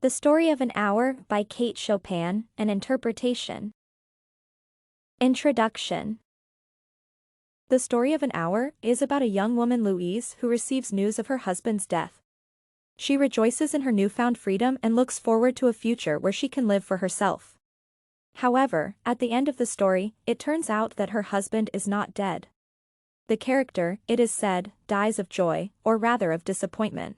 The Story of an Hour by Kate Chopin, an interpretation. Introduction. The Story of an Hour is about a young woman, Louise, who receives news of her husband's death. She rejoices in her newfound freedom and looks forward to a future where she can live for herself. However, at the end of the story, it turns out that her husband is not dead. The character, it is said, dies of joy, or rather of disappointment.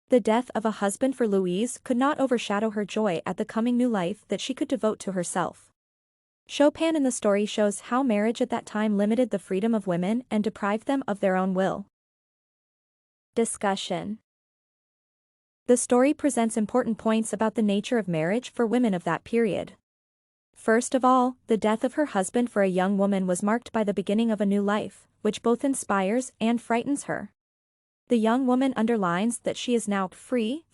The death of a husband for Louise could not overshadow her joy at the coming new life that she could devote to herself. Chopin in the story shows how marriage at that time limited the freedom of women and deprived them of their own will. Discussion. The story presents important points about the nature of marriage for women of that period. First of all, the death of her husband for a young woman was marked by the beginning of a new life, which both inspires and frightens her. The young woman underlines that she is now free.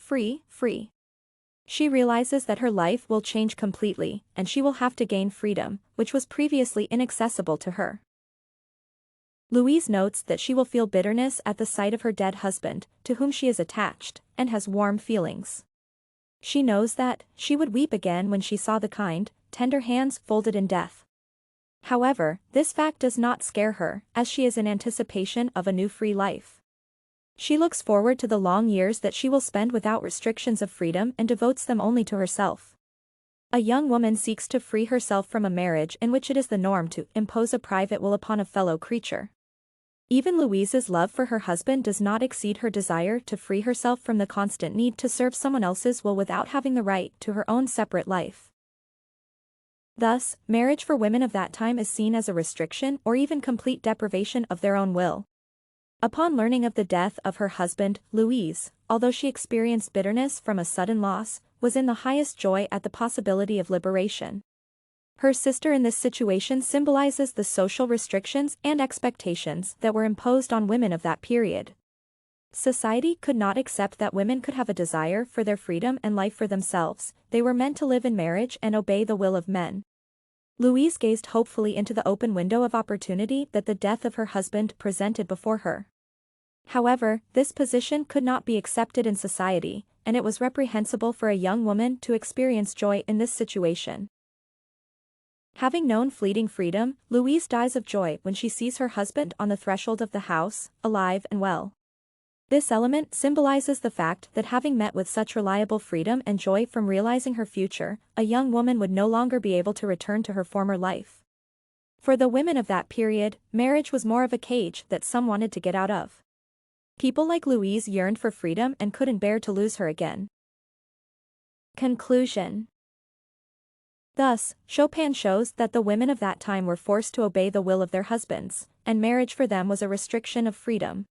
She realizes that her life will change completely, and she will have to gain freedom, which was previously inaccessible to her. Louise notes that she will feel bitterness at the sight of her dead husband, to whom she is attached, and has warm feelings. She knows that she would weep again when she saw the kind, tender hands folded in death. However, this fact does not scare her, as she is in anticipation of a new free life. She looks forward to the long years that she will spend without restrictions of freedom and devotes them only to herself. A young woman seeks to free herself from a marriage in which it is the norm to impose a private will upon a fellow creature. Even Louise's love for her husband does not exceed her desire to free herself from the constant need to serve someone else's will without having the right to her own separate life. Thus, marriage for women of that time is seen as a restriction or even complete deprivation of their own will. Upon learning of the death of her husband, Louise, although she experienced bitterness from a sudden loss, was in the highest joy at the possibility of liberation. Her sister in this situation symbolizes the social restrictions and expectations that were imposed on women of that period. Society could not accept that women could have a desire for their freedom and life for themselves. They were meant to live in marriage and obey the will of men. Louise gazed hopefully into the open window of opportunity that the death of her husband presented before her. However, this position could not be accepted in society, and it was reprehensible for a young woman to experience joy in this situation. Having known fleeting freedom, Louise dies of joy when she sees her husband on the threshold of the house, alive and well. This element symbolizes the fact that having met with such reliable freedom and joy from realizing her future, a young woman would no longer be able to return to her former life. For the women of that period, marriage was more of a cage that some wanted to get out of. People like Louise yearned for freedom and couldn't bear to lose her again. Conclusion. Thus, Chopin shows that the women of that time were forced to obey the will of their husbands, and marriage for them was a restriction of freedom.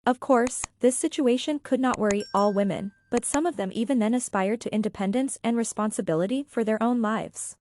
Of course, this situation could not worry all women, but some of them even then aspired to independence and responsibility for their own lives.